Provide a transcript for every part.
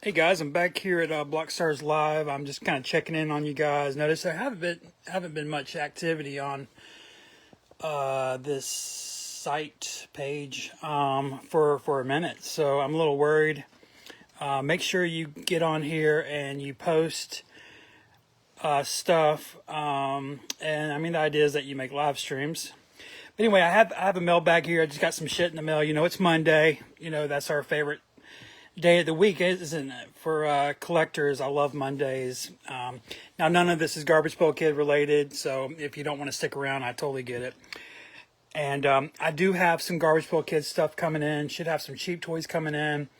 Hey guys, I'm back here at Blockstars Live. I'm just kind of checking in on you guys. Notice there haven't been much activity on this site page for a minute, so I'm a little worried. Make sure you get on here and you post stuff. And I mean, the idea is that you make live streams. But anyway, I have a mailbag here. I just got some shit in the mail. You know, it's Monday. You know, that's our favorite day of the week, isn't it? For collectors, I love Mondays. Now, none of this is Garbage Pail Kid related, so if you don't want to stick around, I totally get it. And I do have some Garbage Pail Kid stuff coming in. Should have some cheap toys coming in.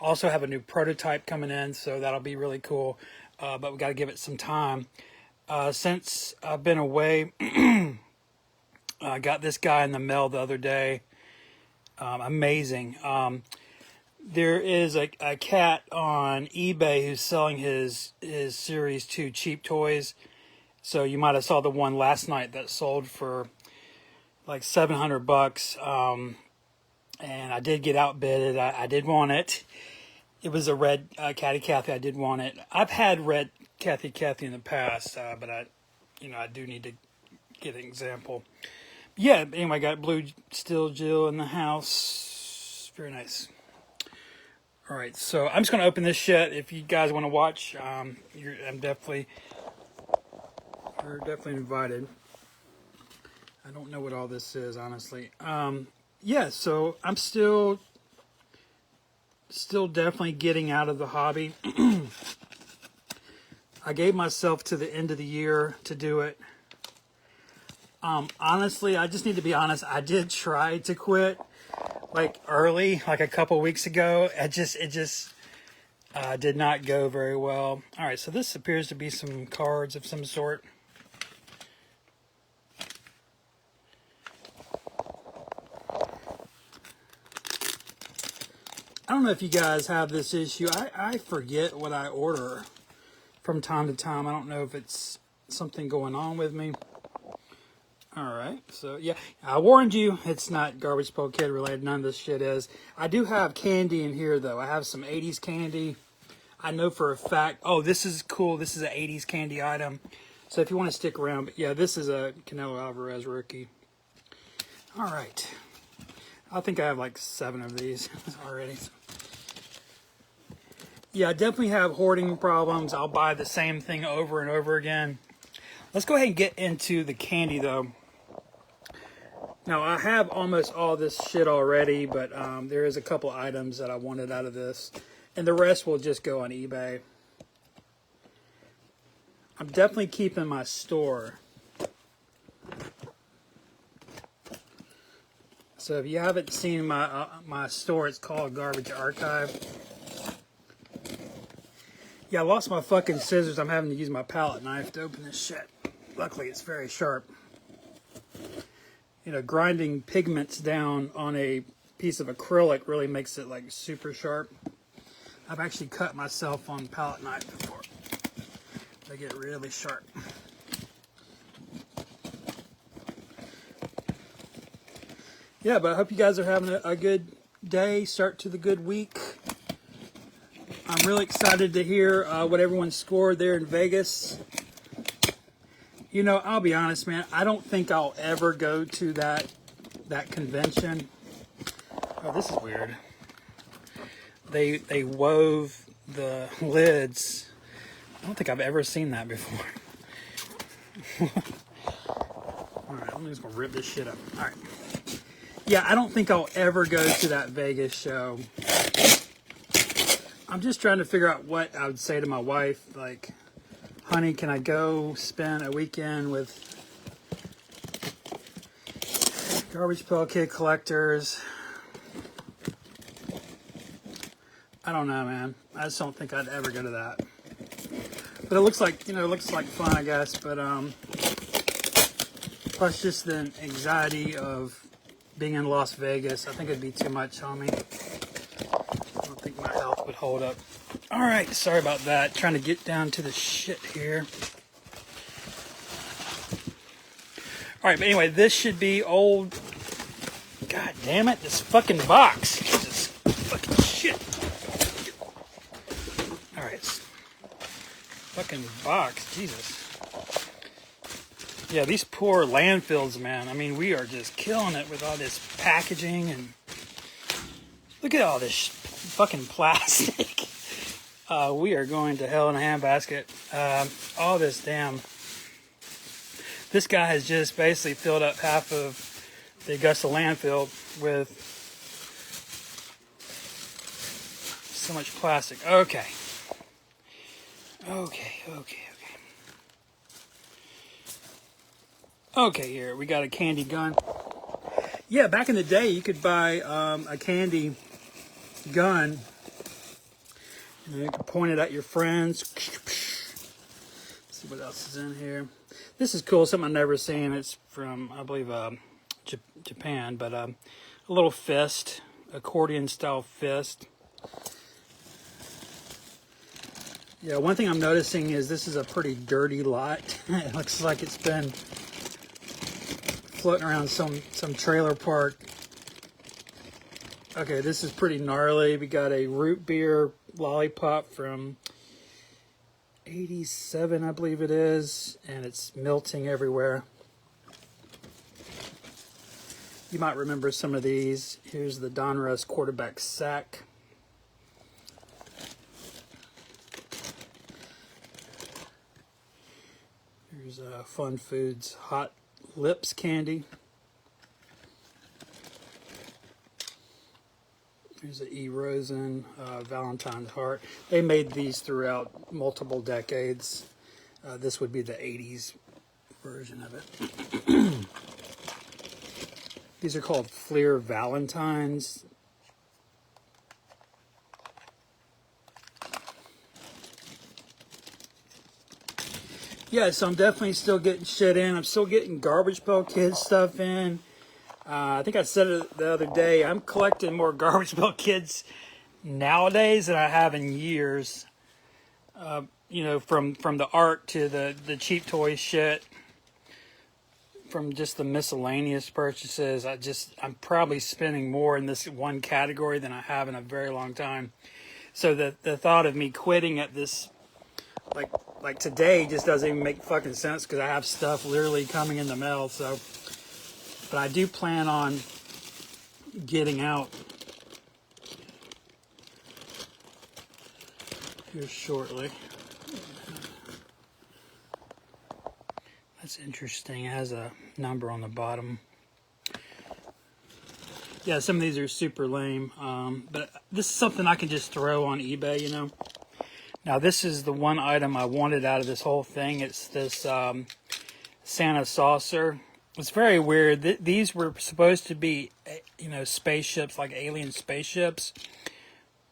Also have a new prototype coming in, so that'll be really cool. But we got to give it some time. Since I've been away, I got this guy in the mail the other day. Amazing. There is a cat on eBay who's selling his Series 2 cheap toys. So you might have saw the one last night that sold for like $700. And I did get outbidded. I did want it. It was a red Cathy Cathy. I did want it. I've had red Cathy Cathy in the past, but I do need to get an example. Yeah, anyway, I got blue steel Jill in the house. Very nice. All right, so I'm just going to open this shit. If you guys want to watch, you're definitely invited. I don't know what all this is, honestly. Yeah, so I'm still definitely getting out of the hobby. I gave myself to the end of the year to do it. Honestly, I just need to be honest. I did try to quit. Like early, like a couple weeks ago. It just did not go very well. All right, so this appears to be some cards of some sort. I don't know if you guys have this issue. I forget what I order from time to time. I don't know if it's something going on with me. Alright, so yeah, I warned you, it's not Garbage Pail Kid related, none of this shit is. I do have candy in here though, I have some 80s candy. I know for a fact, oh this is cool, this is an 80s candy item. So if you want to stick around, but yeah, this is a Canelo Alvarez rookie. Alright, I think I have like 7 of these already. Yeah, I definitely have hoarding problems, I'll buy the same thing over and over again. Let's go ahead and get into the candy though. Now, I have almost all this shit already, but there is a couple items that I wanted out of this. And the rest will just go on eBay. I'm definitely keeping my store. So if you haven't seen my store, it's called Garbage Archive. Yeah, I lost my fucking scissors. I'm having to use my palette knife to open this shit. Luckily, it's very sharp. You know, grinding pigments down on a piece of acrylic really makes it like super sharp. I've actually cut myself on palette knife before. They get really sharp. Yeah, but I hope you guys are having a good day, start to the good week. I'm really excited to hear what everyone scored there in Vegas. You know, I'll be honest, man. I don't think I'll ever go to that convention. Oh, this is weird. They wove the lids. I don't think I've ever seen that before. All right, I'm just gonna rip this shit up. All right. Yeah, I don't think I'll ever go to that Vegas show. I'm just trying to figure out what I would say to my wife, like, honey, can I go spend a weekend with Garbage Pail Kid collectors? I don't know, man. I just don't think I'd ever go to that. But it looks like, fun, I guess. But plus just the anxiety of being in Las Vegas, I think it'd be too much on me. I don't think my health would hold up. All right, sorry about that. Trying to get down to the shit here. All right, but anyway, this should be old. God damn it, this fucking box. Jesus fucking shit. fucking box. Jesus. Yeah, these poor landfills, man. I mean, we are just killing it with all this packaging, and look at all this fucking plastic. We are going to hell in a handbasket. All this damn. This guy has just basically filled up half of the Augusta landfill with so much plastic. Okay. Okay, here we got a candy gun. Yeah, back in the day, you could buy a candy gun. You can point it at your friends. See what else is in here. This is cool. Something I've never seen. It's from, I believe, Japan. But a little fist, accordion-style fist. Yeah, one thing I'm noticing is this is a pretty dirty lot. It looks like it's been floating around some trailer park. Okay, this is pretty gnarly. We got a root beer lollipop from 87, I believe it is, and it's melting everywhere. You might remember some of these. Here's the Donruss quarterback sack. Here's Fun Foods Hot Lips candy. Here's an E. Rosen Valentine's Heart. They made these throughout multiple decades. This would be the 80s version of it. These are called Fleer Valentines. Yeah, so I'm definitely still getting shit in. I'm still getting Garbage Pail Kids stuff in. I think I said it the other day. I'm collecting more Garbage Pail Kids nowadays than I have in years. You know, from the art to the cheap toy shit, from just the miscellaneous purchases. I'm probably spending more in this one category than I have in a very long time. So the thought of me quitting at this, like today, just doesn't even make fucking sense because I have stuff literally coming in the mail. So. But I do plan on getting out here shortly. That's interesting. It has a number on the bottom. Yeah, some of these are super lame. But this is something I can just throw on eBay, you know. Now, this is the one item I wanted out of this whole thing. It's this Santa saucer. It's very weird. These were supposed to be, you know, spaceships, like alien spaceships.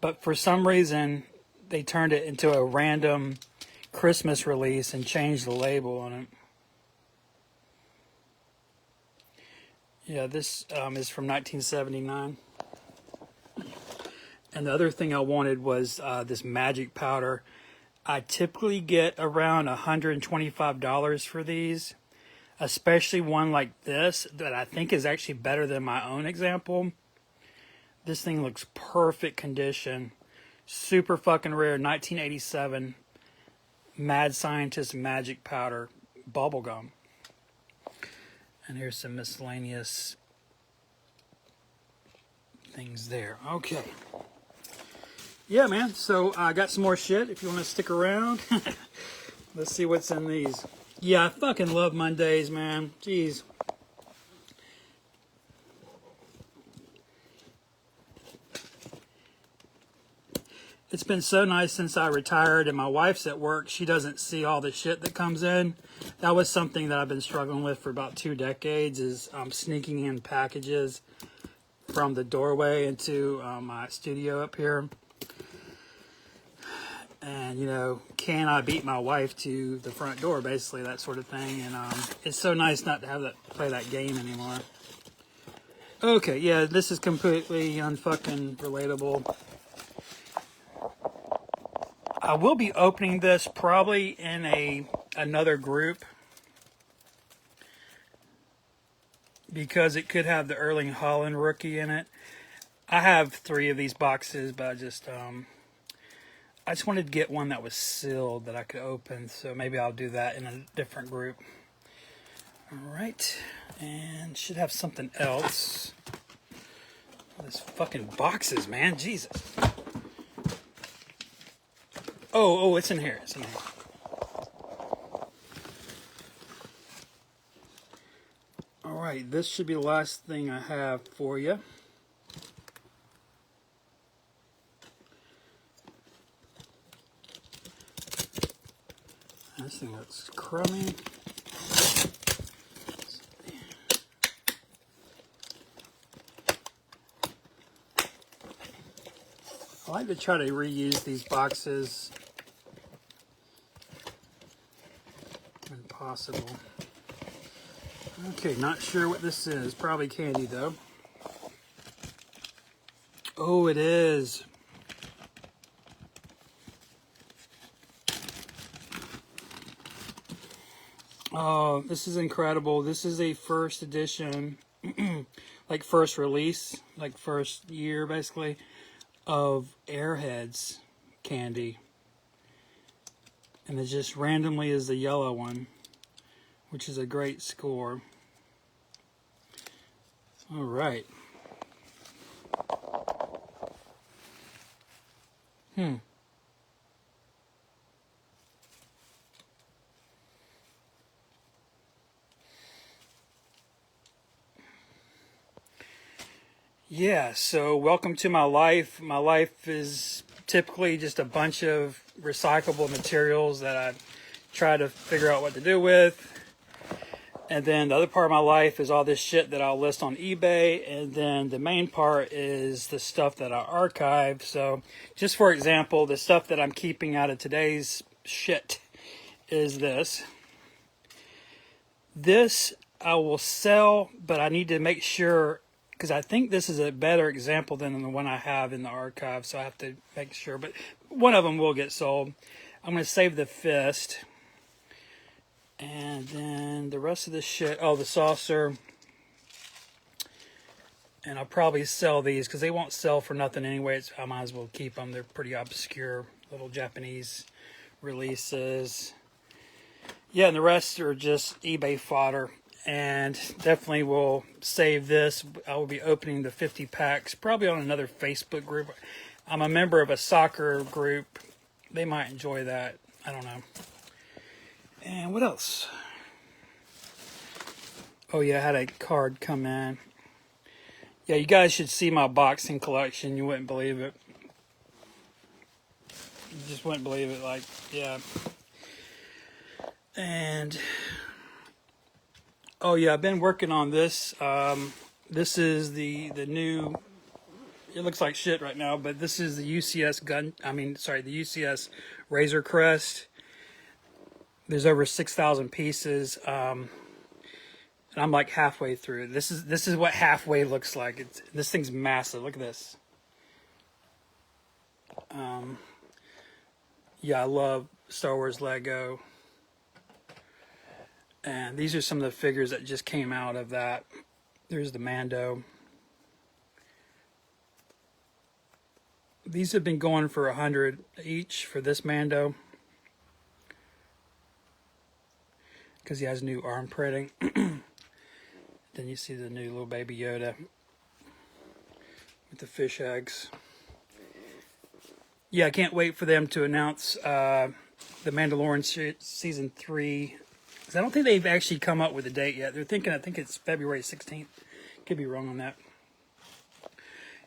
But for some reason, they turned it into a random Christmas release and changed the label on it. Yeah, this is from 1979. And the other thing I wanted was this magic powder. I typically get around $125 for these. Especially one like this that I think is actually better than my own example. This thing looks perfect condition. Super fucking rare. 1987 Mad Scientist Magic Powder Bubblegum. And here's some miscellaneous things there. Okay. Yeah, man. So I got some more shit if you want to stick around. Let's see what's in these. Yeah, I fucking love Mondays, man. Jeez. It's been so nice since I retired and my wife's at work. She doesn't see all the shit that comes in. That was something that I've been struggling with for about 2 decades, is sneaking in packages from the doorway into my studio up here. And, you know, can I beat my wife to the front door, basically, that sort of thing. And it's so nice not to have that play that game anymore. Okay, yeah, this is completely unfucking relatable. I will be opening this probably in another group, because it could have the Erling Haaland rookie in it. I have 3 of these boxes, but I just wanted to get one that was sealed that I could open, so maybe I'll do that in a different group. All right, and should have something else. This fucking boxes, man, Jesus. Oh, it's in here. It's in here. All right, this should be the last thing I have for you. This thing looks crummy. I like to try to reuse these boxes when possible. Okay, not sure what this is. Probably candy though. Oh, it is. Oh, this is incredible. This is a first edition, like first release, like first year basically, of Airheads candy. And it just randomly is the yellow one, which is a great score. All right. Yeah, so welcome to my life. My life is typically just a bunch of recyclable materials that I try to figure out what to do with. And then the other part of my life is all this shit that I'll list on eBay. And then the main part is the stuff that I archive. So just for example, the stuff that I'm keeping out of today's shit is this. This I will sell, but I need to make sure, because I think this is a better example than the one I have in the archive, so I have to make sure. But one of them will get sold. I'm going to save the fist. And then the rest of this shit, oh, the saucer. And I'll probably sell these, because they won't sell for nothing anyway. I might as well keep them. They're pretty obscure little Japanese releases. Yeah, and the rest are just eBay fodder. And definitely will save this. I will be opening the 50 packs probably on another Facebook group. I'm a member of a soccer group. They might enjoy that. I don't know. And what else? Oh yeah, I had a card come in. Yeah, you guys should see my boxing collection. You wouldn't believe it. You just wouldn't believe it. Like, yeah. And oh yeah, I've been working on this. This is the new. It looks like shit right now, but this is the UCS gun. The UCS Razor Crest. There's over 6,000 pieces, and I'm like halfway through. This is what halfway looks like. This thing's massive. Look at this. Yeah, I love Star Wars Lego. And these are some of the figures that just came out of that. There's the Mando. These have been going for $100 each for this Mando, because he has new arm printing. Then you see the new little baby Yoda with the fish eggs. Yeah, I can't wait for them to announce the Mandalorian season 3. I don't think they've actually come up with a date yet. They're thinking, I think it's February 16th. Could be wrong on that.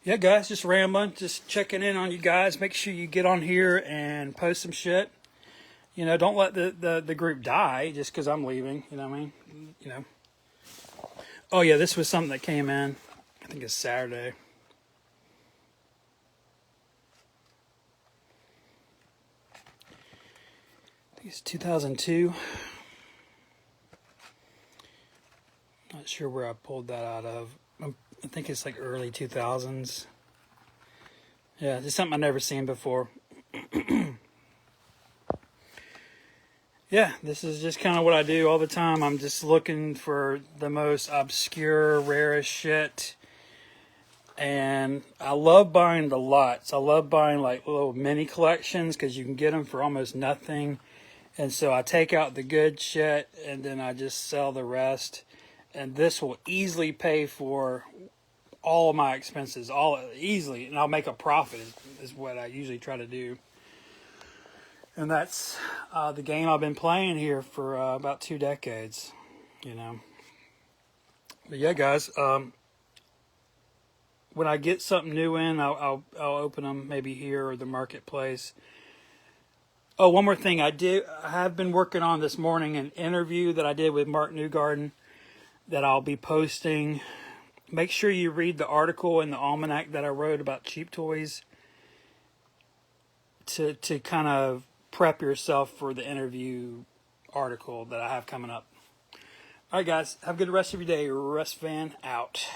Yeah, guys, just rambling, just checking in on you guys. Make sure you get on here and post some shit. You know, don't let the group die just because I'm leaving. You know what I mean? You know. Oh yeah, this was something that came in. I think it's Saturday. I think it's 2002. Not sure where I pulled that out of. I think it's like early 2000s. Yeah, it's something I've never seen before. Yeah, this is just kind of what I do all the time. I'm just looking for the most obscure, rarest shit. And I love buying the lots. I love buying like little mini collections because you can get them for almost nothing. And so I take out the good shit and then I just sell the rest. And this will easily pay for all of my expenses, all easily, and I'll make a profit is what I usually try to do. And that's the game I've been playing here for about 2 decades, you know. But yeah, guys, when I get something new in, I'll open them maybe here or the marketplace. Oh, one more thing, I have been working on this morning an interview that I did with Mark Newgarden that I'll be posting. Make sure you read the article in the almanac that I wrote about cheap toys to kind of prep yourself for the interview article that I have coming up. All right, guys, have a good rest of your day. Russ Van out.